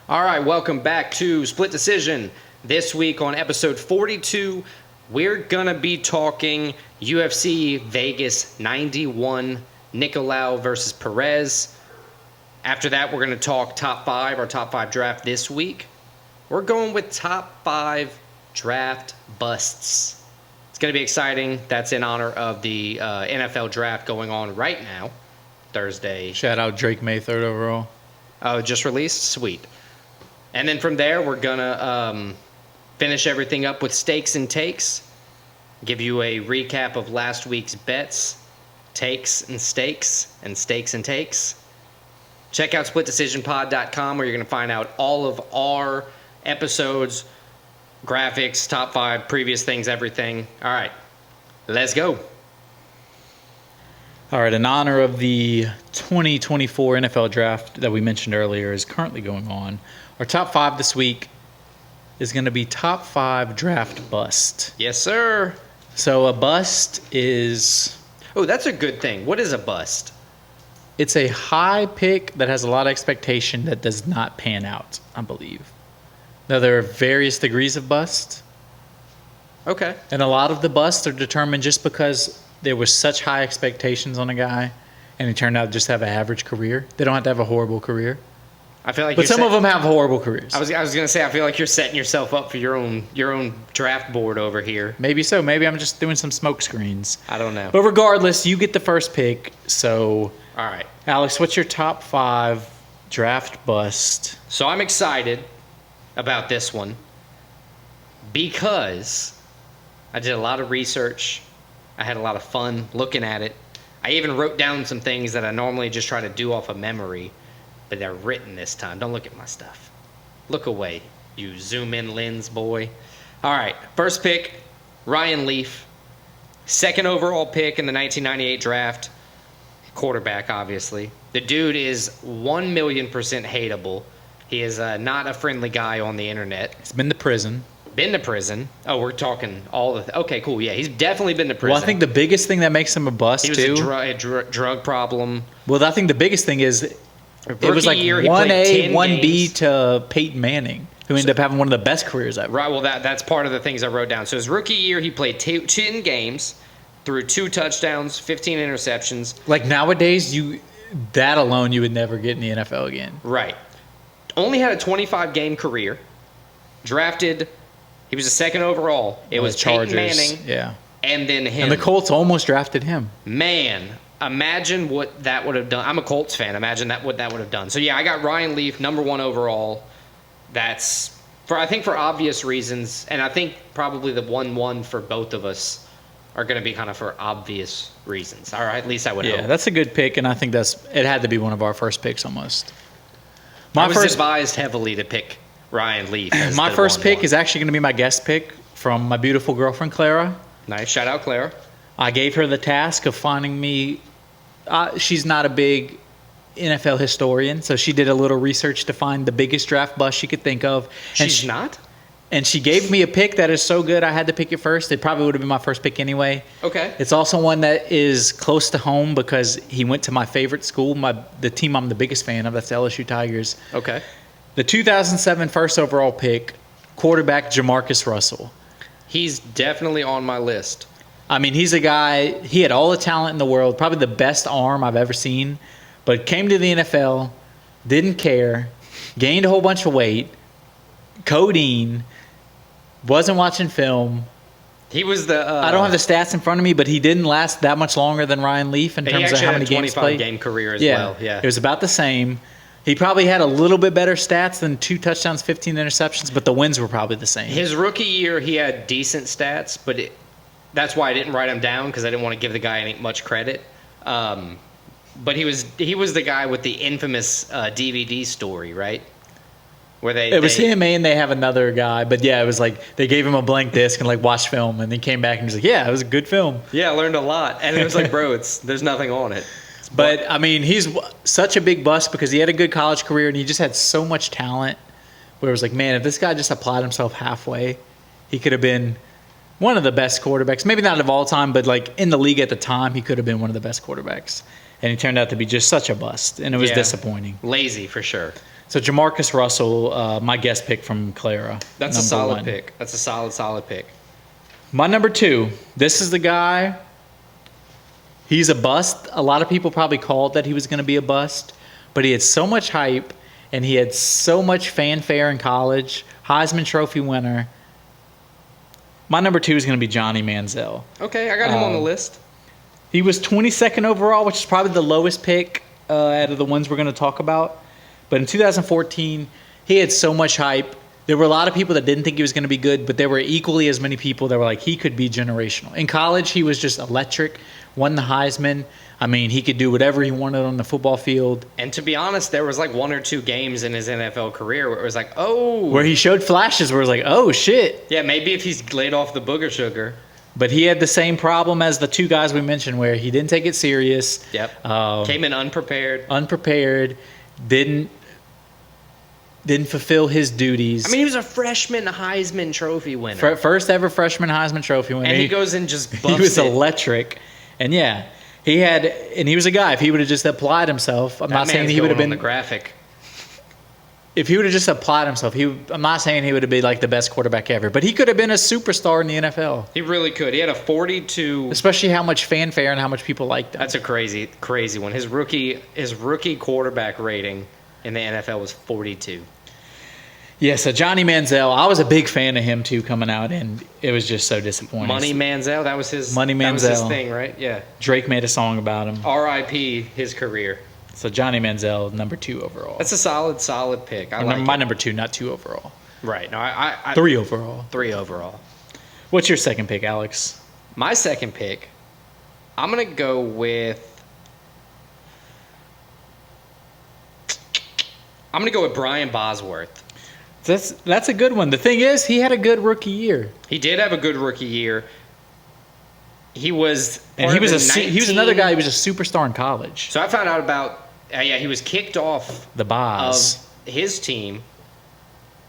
All right, welcome back to Split Decision. This week on episode 42, we're going to be talking UFC Vegas 91, Nicolau versus Perez. After that, we're going to talk our top five draft this week. We're going with top five draft busts. It's going to be exciting. That's in honor of the NFL draft going on right now, Thursday. Shout out Drake May, third overall. Oh, just released? Sweet. And then from there, we're going to finish everything up with stakes and takes, give you a recap of last week's bets, takes and stakes, and stakes and takes. Check out splitdecisionpod.com where you're going to find out all of our episodes, graphics, top five, previous things, everything. All right, let's go. All right, in honor of the 2024 NFL draft that we mentioned earlier is currently going on, our top five this week is going to be top five draft bust. Yes, sir. So a bust is... Oh, that's a good thing. What is a bust? It's a high pick that has a lot of expectation that does not pan out, I believe. Now, there are various degrees of bust. Okay. And a lot of the busts are determined just because there was such high expectations on a guy and he turned out to just have an average career. They don't have to have a horrible career. I feel like but some of them have horrible careers. I was gonna say I feel like you're setting yourself up for your own draft board over here. Maybe so. Maybe I'm just doing some smoke screens. I don't know. But regardless, you get the first pick. So, all right, Alex, what's your top five draft bust? So I'm excited about this one because I did a lot of research. I had a lot of fun looking at it. I even wrote down some things that I normally just try to do off of memory, but they're written this time. Don't look at my stuff. Look away, you zoom in lens boy. All right, first pick, Ryan Leaf. Second overall pick in the 1998 draft. Quarterback, obviously. The dude is 1,000,000% hateable. He is not a friendly guy on the internet. He's been to prison. Been to prison. Oh, we're talking all the... Okay, cool. Yeah, he's definitely been to prison. Well, I think the biggest thing that makes him a bust, he was too... a drug problem. Well, I think the biggest thing is it was like year, 1A, 1B to Peyton Manning, who ended up having one of the best careers ever. Right, well, that's part of the things I wrote down. So his rookie year, he played 10 games, threw 2 touchdowns, 15 interceptions. Like nowadays, that alone you would never get in the NFL again. Right. Only had a 25-game career. Drafted... He was a second overall. It was Chargers, Peyton Manning, yeah, and then him. And the Colts almost drafted him. Man, imagine what that would have done. I'm a Colts fan. Imagine what that would have done. So, yeah, I got Ryan Leaf, number 1 overall. That's, I think for obvious reasons, and I think probably the 1-1 for both of us are going to be kind of for obvious reasons. Or at least I would hope. Yeah, that's a good pick, and I think it had to be one of our first picks almost. I was advised heavily to pick Ryan Leaf. My first pick is actually going to be my guest pick from my beautiful girlfriend, Clara. Nice. Shout out, Clara. I gave her the task of finding me. She's not a big NFL historian, so she did a little research to find the biggest draft bust she could think of. She's not? And she gave me a pick that is so good I had to pick it first. It probably would have been my first pick anyway. Okay. It's also one that is close to home because he went to my favorite school, the team I'm the biggest fan of. That's the LSU Tigers. Okay. The 2007 first overall pick, quarterback Jamarcus Russell. He's definitely on my list. I mean, he's a guy, he had all the talent in the world, probably the best arm I've ever seen, but came to the NFL, didn't care, gained a whole bunch of weight, codeine, wasn't watching film. He was the... I don't have the stats in front of me, but he didn't last that much longer than Ryan Leaf in terms of how many games played. He actually had a 25-game career as well. Yeah, it was about the same. He probably had a little bit better stats than 2 touchdowns, 15 interceptions, but the wins were probably the same. His rookie year, he had decent stats, but that's why I didn't write him down because I didn't want to give the guy much credit. But he was the guy with the infamous DVD story, right? Where it was him and they have another guy, but yeah, it was like they gave him a blank disc and like watched film, and then came back and was like, yeah, it was a good film. Yeah, I learned a lot, and it was like, bro, there's nothing on it. But, I mean, he's such a big bust because he had a good college career and he just had so much talent where it was like, man, if this guy just applied himself halfway, he could have been one of the best quarterbacks. Maybe not of all time, but like in the league at the time, he could have been one of the best quarterbacks. And he turned out to be just such a bust, and it was disappointing. Lazy for sure. So Jamarcus Russell, my guest pick from Clara. That's a number solid one. pick. That's a solid pick. My number 2. This is the guy. He's a bust. A lot of people probably called that he was going to be a bust, but he had so much hype and he had so much fanfare in college. Heisman Trophy winner. My number 2 is going to be Johnny Manziel. Okay, I got him on the list. He was 22nd overall, which is probably the lowest pick out of the ones we're going to talk about. But in 2014, he had so much hype. There were a lot of people that didn't think he was going to be good, but there were equally as many people that were like, he could be generational. In college, he was just electric, won the Heisman. I mean, he could do whatever he wanted on the football field. And to be honest, there was like 1 or 2 games in his NFL career where it was like, oh. Where he showed flashes where it was like, oh, shit. Yeah, maybe if he's laid off the booger sugar. But he had the same problem as the 2 guys we mentioned where he didn't take it serious. Yep. Um, Came in unprepared. Didn't fulfill his duties. I mean, he was a freshman Heisman Trophy winner. First ever freshman Heisman Trophy winner. And he goes and just buffs he was it. electric. And yeah, he was a guy. If he would have just applied himself, I'm That not saying man's he would have going been on the graphic. If he would have just applied himself, I'm not saying he would have been like the best quarterback ever, but he could have been a superstar in the NFL. He really could. He had a 42. Especially how much fanfare and how much people liked him. That's a crazy one. His rookie quarterback rating in the NFL was 42. Yeah, so Johnny Manziel, I was a big fan of him too coming out, and it was just so disappointing. Money Manziel, that was his. Money That was his Manziel. thing, right? Yeah. Drake made a song about him. R.I.P. his career. So Johnny Manziel, number 2 overall. That's a solid pick. I like my it. number 2, not 2 overall. Right. No, I 3 overall. 3 overall. What's your second pick, Alex? My second pick, I'm gonna go with Brian Bosworth. That's a good one. The thing is, he had a good rookie year. He did have a good rookie year. He was And he was another guy who was a superstar in college. So I found out about he was kicked off The Boz. of his team,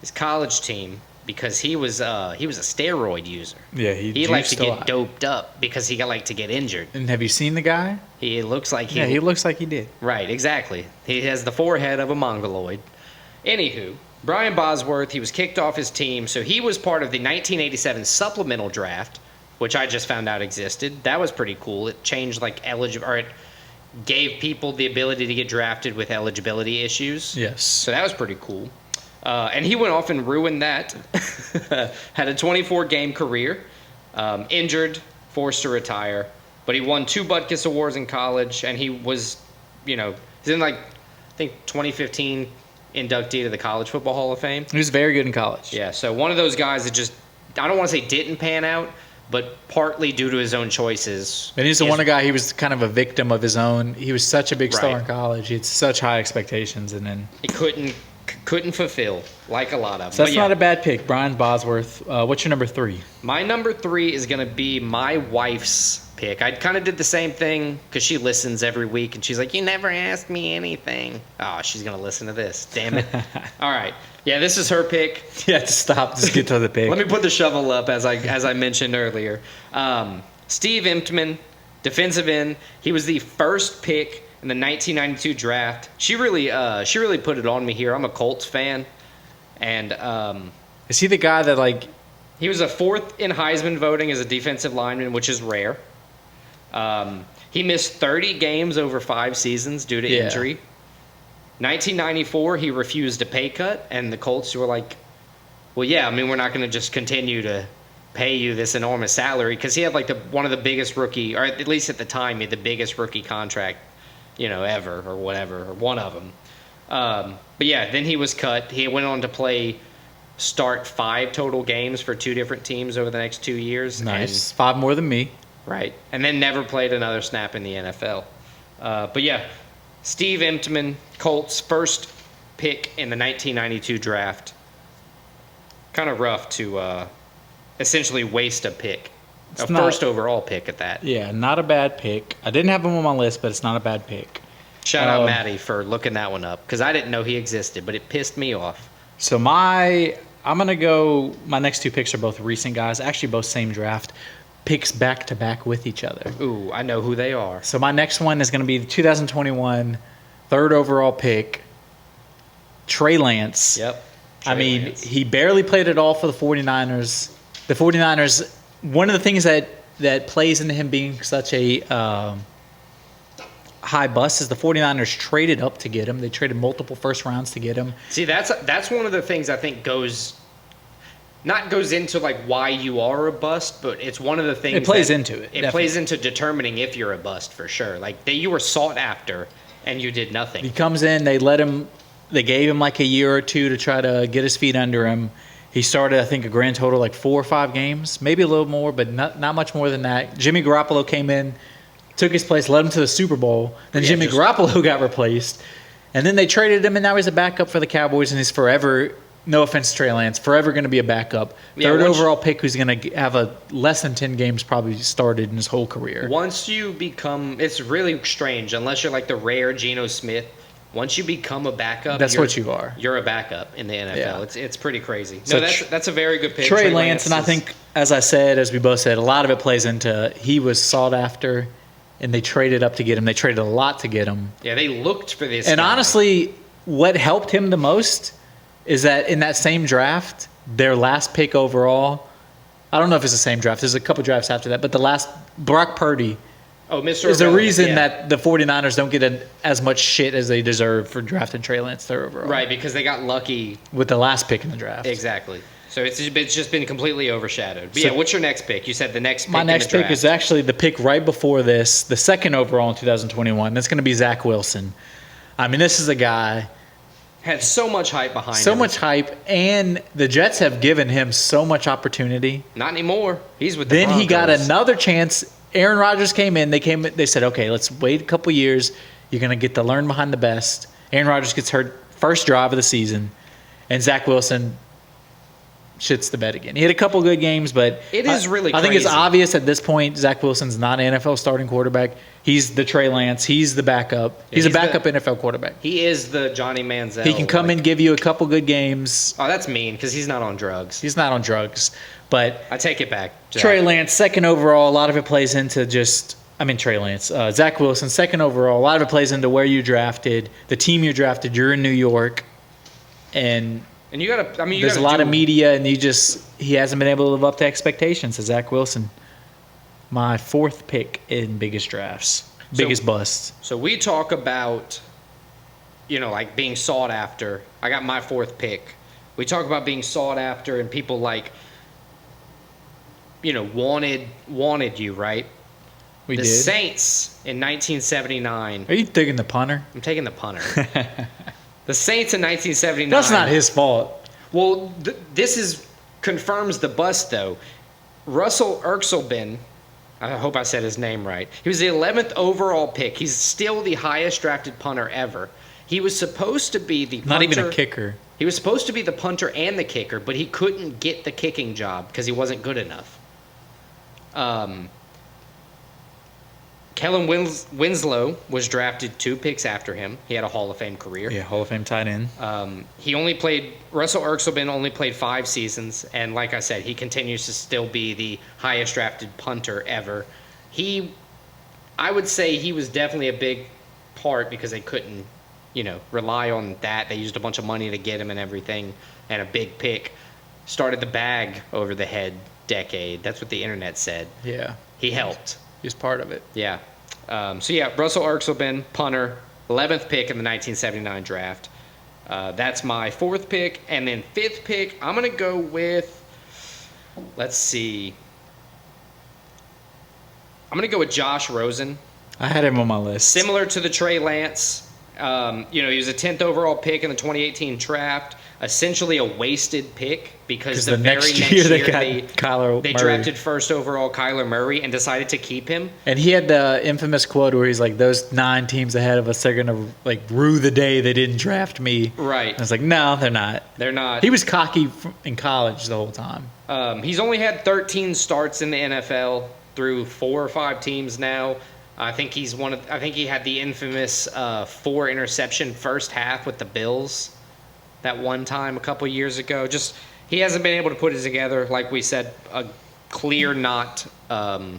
his college team, because he was a steroid user. Yeah, He liked to juiced a get lot. doped up because he got to get injured. And have you seen the guy? He looks like Yeah, he looks like he did. Right, exactly. He has the forehead of a mongoloid. Anywho, Brian Bosworth, he was kicked off his team, so he was part of the 1987 supplemental draft, which I just found out existed. That was pretty cool. It changed it gave people the ability to get drafted with eligibility issues. Yes. So that was pretty cool. And he went off and ruined that. Had a 24-game career, injured, forced to retire, but he won 2 Butkus Awards in college, and he was, he's in I think 2015 inductee to the College Football Hall of Fame. He was very good in college. Yeah, so one of those guys that just, I don't want to say didn't pan out, but partly due to his own choices. And he's the one guy, he was kind of a victim of his own. He was such a big star Right. in college. He had such high expectations, and then... He couldn't fulfill, like a lot of them. So that's But yeah, not a bad pick. Brian Bosworth. What's your number 3? my number 3 is going to be my wife's pick. I kind of did the same thing because she listens every week, and she's like, you never asked me anything. Oh, she's going to listen to this. Damn it. All right. Yeah, this is her pick. You have to stop. Just get to the pick. Let me put the shovel up as I mentioned earlier. Steve Emtman, defensive end. He was the first pick in the 1992 draft. She really put it on me here. I'm a Colts fan, and Is he the guy that, he was a 4th in Heisman voting as a defensive lineman, which is rare. He missed 30 games over 5 seasons due to Yeah. injury. 1994, he refused a pay cut, and the Colts were like, well, yeah, I mean, we're not going to just continue to pay you this enormous salary, because he had one of the biggest rookie, or at least at the time, he had the biggest rookie contract, ever, or whatever, or one of them. But yeah, then he was cut. He went on to start 5 total games for 2 different teams over the next 2 years. nice. 5 more than me. Right. And then never played another snap in the NFL. But yeah, Steve Emtman, Colts, first pick in the 1992 draft. Kind of rough to essentially waste a pick. It's not- First overall pick at that. Yeah, not a bad pick. I didn't have him on my list, but it's not a bad pick. Shout out Maddie for looking that one up, because I didn't know he existed, but it pissed me off. So my next 2 picks are both recent guys, actually both same draft, picks back to back with each other. Ooh, I know who they are. So my next one is going to be the 2021 3rd overall pick, Trey Lance. Yep. I Trey mean, Lance. he barely played at all for the 49ers. The 49ers, one of the things that plays into him being such a high bust is the 49ers traded up to get him. They traded multiple first rounds to get him. See, that's one of the things I think goes into like why you are a bust, but it's one of the things It plays that- into it, It definitely. plays into determining if you're a bust for sure. Like you were sought after and you did nothing. He comes in, they gave him like a year or two to try to get his feet under him. He started, I think, a grand total like 4 or 5 games, maybe a little more, but not much more than that. Jimmy Garoppolo came in, took his place, led him to the Super Bowl. Then Yeah, Jimmy just- Garoppolo got replaced. And then they traded him, and now he's a backup for the Cowboys, and he's forever, no offense to Trey Lance, forever going to be a backup. Yeah, Third once- overall pick who's going to have a less than 10 games probably started in his whole career. Once you become, it's really strange unless you're like the rare Geno Smith. Once you become a backup, That's what you are. You're a backup in the NFL. Yeah. It's pretty crazy. So No, that's a very good pick. Trey Lance, and I is- think, as I said, as we both said, a lot of it plays into he was sought after, and they traded up to get him. They traded a lot to get him. yeah, they looked for this. And guy. honestly, what helped him the most is that in that same draft, their last pick overall, I don't know if it's the same draft. There's a couple drafts after that, but the last, Brock Purdy, oh, Mr. is the Irrelevant, reason yeah. that the 49ers don't get as much shit as they deserve for drafting Trey Lance third overall. right, because they got lucky. With the last pick in the draft. Exactly. So it's just been completely overshadowed. But So- yeah, what's your next pick? You said the next pick My in the next pick draft. is actually the pick right before this, the second overall in 2021. That's going to be Zach Wilson. I mean, this is a guy, had so much hype behind so him. much hype, and the Jets have given him so much opportunity. Not anymore. He's with the Then he got Broncos. another chance. Aaron Rodgers came in. They said, okay, let's wait a couple years. You're going to get to learn behind the best. Aaron Rodgers gets hurt first drive of the season, and Zach Wilson shits the bed again. He had a couple good games, but It is really I think it's crazy. obvious at this point Zach Wilson's not an NFL starting quarterback. He's the Trey Lance. He's the backup. He's a he's the- backup NFL quarterback. He is the Johnny Manziel. He can come in, give you a couple good games. Oh, that's mean because he's not on drugs. He's not on drugs, but I take it back. Jack. Trey Lance, second overall. A lot of it plays into Trey Lance. Zach Wilson, second overall. A lot of it plays into where you drafted, the team you drafted. You're in New York, and And you got to. I mean, you there's a gotta lot do- of media, and he hasn't been able to live up to expectations. So Zach Wilson, my 4th pick in biggest drafts, biggest bust. So we talk about, like being sought after. I got my 4th pick. We talk about being sought after and people like, wanted you, right? We the did. Saints in 1979. Are you digging the punter? I'm taking the punter. The Saints in 1979. That's not his fault. Well, this confirms the bust though. Russell Erxelbin, I hope I said his name right. He was the 11th overall pick. He's still the highest drafted punter ever. He was supposed to be the punter. Not even a kicker. He was supposed to be the punter and the kicker, but he couldn't get the kicking job because he wasn't good enough. Kellen Winslow was drafted 2 picks after him. He had a Hall of Fame career. Yeah, Hall of Fame tight end. Russell Erxelbin only played 5 seasons, and like I said, he continues to still be the highest drafted punter ever. I would say he was definitely a big part because they couldn't, rely on that. They used a bunch of money to get him and everything, and a big pick. Started the bag over the head decade. That's what the internet said. Yeah, He helped. he's part of it. Yeah. Russell Erxelbin, punter, 11th pick in the 1979 draft. That's my 4th pick. And then 5th pick, I'm going to go with, let's see. I'm going to go with Josh Rosen. I had him on my list. Similar to the Trey Lance. He was a 10th overall pick in the 2018 draft. Essentially a wasted pick because the very next year they got Kyler they Murray. drafted first overall Kyler Murray and decided to keep him. And he had the infamous quote where he's like, "Those 9 teams ahead of us, they're gonna rue the day they didn't draft me." Right. I was like, "No, they're not." They're not. He was cocky in college the whole time. He's only had 13 starts in the NFL through 4 or 5 teams now. I think he had the infamous 4 interception first half with the Bills that one time a couple years ago. Just he hasn't been able to put it together. Like we said, a clear not a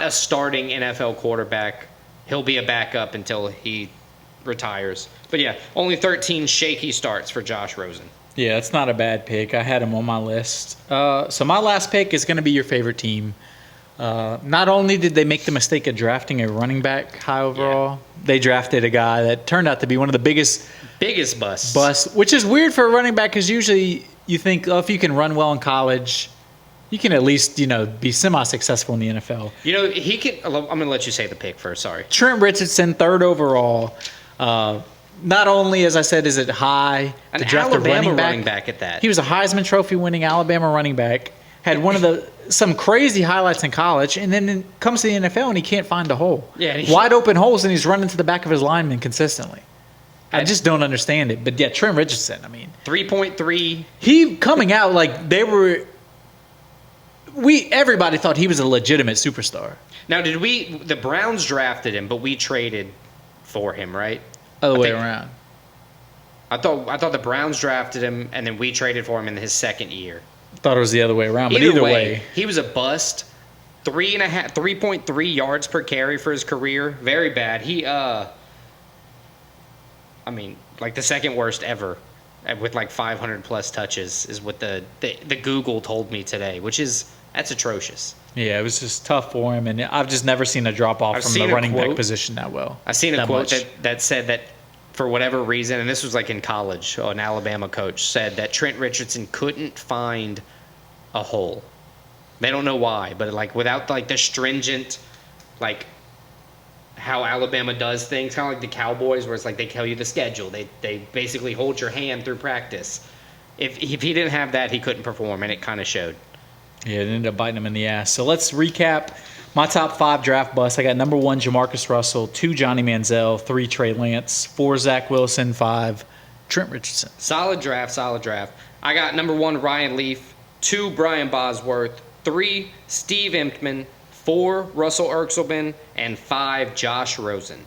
starting NFL quarterback. He'll be a backup until he retires. But yeah, only 13 shaky starts for Josh Rosen. Yeah, that's not a bad pick. I had him on my list. So my last pick is going to be your favorite team. Not only did they make the mistake of drafting a running back high overall, they drafted a guy that turned out to be one of the biggest busts. Which is weird for a running back because usually you think, oh, if you can run well in college, you can at least, be semi-successful in the NFL. He can. I'm going to let you say the pick first. Sorry. Trent Richardson, 3rd overall. Not only, as I said, is it high An to draft Alabama a running back at that. He was a Heisman Trophy winning Alabama running back. Had some crazy highlights in college, and then comes to the NFL and he can't find a hole. Yeah, wide open holes, and he's running to the back of his lineman consistently. I just don't understand it. But yeah, Trent Richardson. 3.3. He coming out like they were. Everybody thought he was a legitimate superstar. Now, the Browns drafted him, but we traded for him, right? Other way around. I thought the Browns drafted him, and then we traded for him in his second year. Thought it was the other way around, but either way. He was a bust. 3.3 yards per carry for his career. Very bad. He, the second worst ever with 500 plus touches is what the Google told me today, that's atrocious. Yeah, it was just tough for him, and I've just never seen a drop off from the running back position that well. I've seen a quote that said that for whatever reason, and this was in college, an Alabama coach said that Trent Richardson couldn't find a hole. They don't know why, but without the stringent, how Alabama does things, kind of like the Cowboys, where it's they tell you the schedule. They basically hold your hand through practice. If he didn't have that, he couldn't perform, and it kind of showed. Yeah, it ended up biting him in the ass. So let's recap my top 5 draft busts. I got number 1, Jamarcus Russell, 2, Johnny Manziel, 3, Trey Lance, 4, Zach Wilson, 5, Trent Richardson. Solid draft. I got number 1, Ryan Leaf, 2, Brian Bosworth, 3, Steve Emtman, 4, Russell Erxelman, and 5, Josh Rosen.